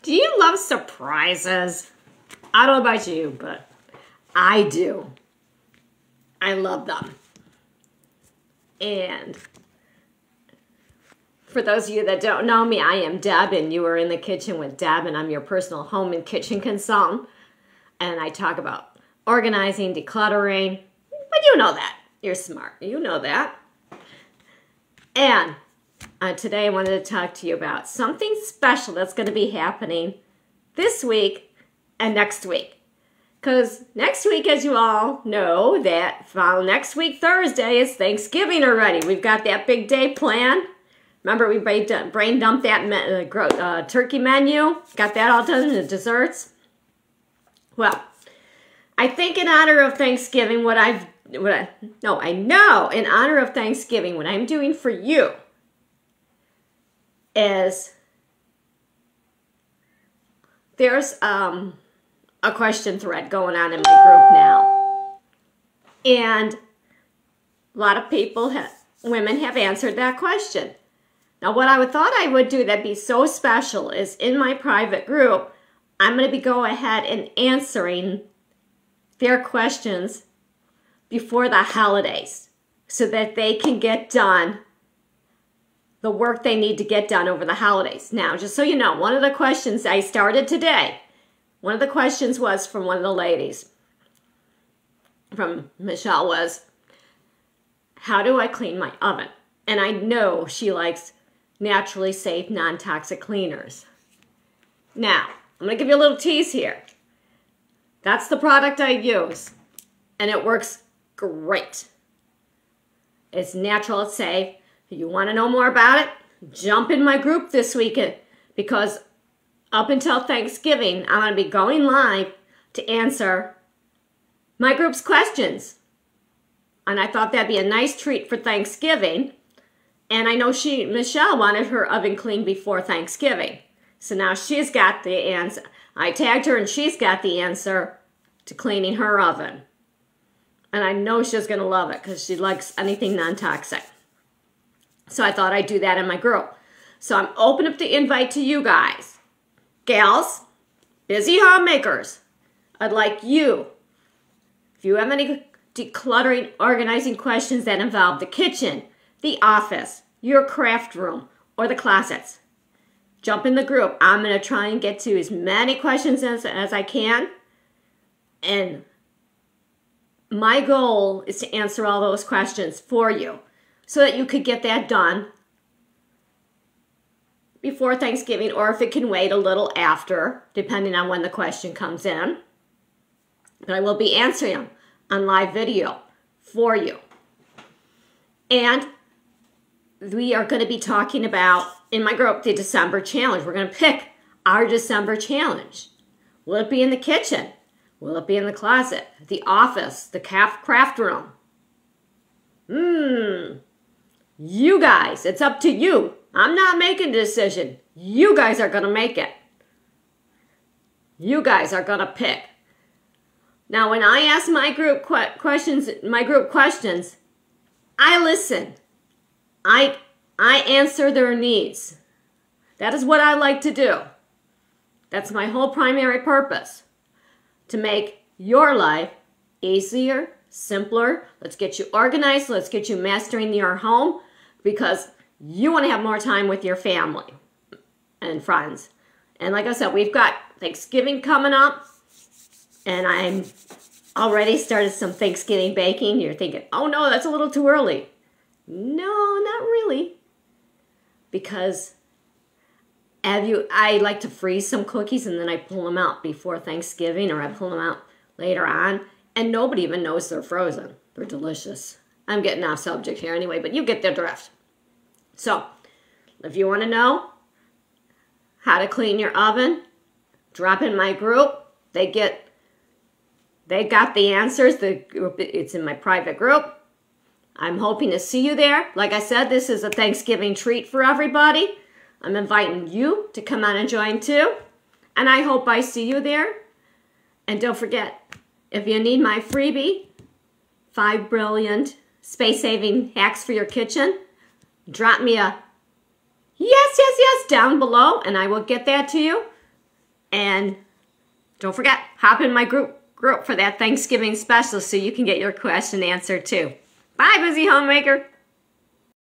Do you love surprises? I don't know about you, but I do. I love them. And for those of you that don't know me, I am Deb, and you are in the kitchen with Deb, and I'm your personal home and kitchen consultant. And I talk about organizing, decluttering, but you know that. You're smart. You know that. And today I wanted to talk to you about something special that's going to be happening this week and next week. Because next week, as you all know, that next week, Thursday, is Thanksgiving already. We've got that big day planned. Remember, we brain dumped that turkey menu. Got that all done in the desserts. Well, I think in honor of Thanksgiving, in honor of Thanksgiving, what I'm doing for you is there's a question thread going on in my group now. And a lot of women have answered that question. Now, what I thought I would do that'd be so special is in my private group, I'm going to go ahead and answering their questions before the holidays so that they can get done the work they need to get done over the holidays. Now, just so you know, one of the questions I started today, one of the questions was from one of the ladies, from Michelle, was, how do I clean my oven? And I know she likes naturally safe, non-toxic cleaners. Now, I'm going to give you a little tease here. That's the product I use, and it works great. It's natural, it's safe. If you want to know more about it, jump in my group this weekend, because up until Thanksgiving, I'm going to be going live to answer my group's questions. And I thought that'd be a nice treat for Thanksgiving. And I know Michelle wanted her oven cleaned before Thanksgiving. So now she's got the answer. I tagged her and she's got the answer to cleaning her oven. And I know she's going to love it because she likes anything non-toxic. So I thought I'd do that in my group. So I'm opening up the invite to you guys. Gals, busy homemakers, I'd like you, if you have any decluttering, organizing questions that involve the kitchen, the office, your craft room, or the closets, jump in the group. I'm going to try and get to as many questions as I can. And my goal is to answer all those questions for you so that you could get that done before Thanksgiving, or if it can wait a little after, depending on when the question comes in. But I will be answering them on live video for you. And we are going to be talking about, in my group, the December challenge. We're going to pick our December challenge. Will it be in the kitchen? Will it be in the closet, the office, the craft room? You guys, it's up to you. I'm not making a decision. You guys are going to make it. You guys are going to pick. Now, when I ask my group questions, I listen. I answer their needs. That is what I like to do. That's my whole primary purpose. To make your life easier, simpler. Let's get you organized. Let's get you mastering your home, because you want to have more time with your family and friends. And like I said, we've got Thanksgiving coming up, and I'm already started some Thanksgiving baking. You're thinking, oh no, that's a little too early. No, not really. Because I like to freeze some cookies and then I pull them out before Thanksgiving, or I pull them out later on, and nobody even knows they're frozen. They're delicious. I'm getting off subject here anyway, but you get the drift. So, if you want to know how to clean your oven, drop in my group. They got the answers. It's in my private group. I'm hoping to see you there. Like I said, this is a Thanksgiving treat for everybody. I'm inviting you to come on and join too. And I hope I see you there. And don't forget, if you need my freebie, 5 brilliant space-saving hacks for your kitchen, drop me a yes down below and I will get that to you. And don't forget, hop in my group for that Thanksgiving special so you can get your question answered too. Bye, busy homemaker.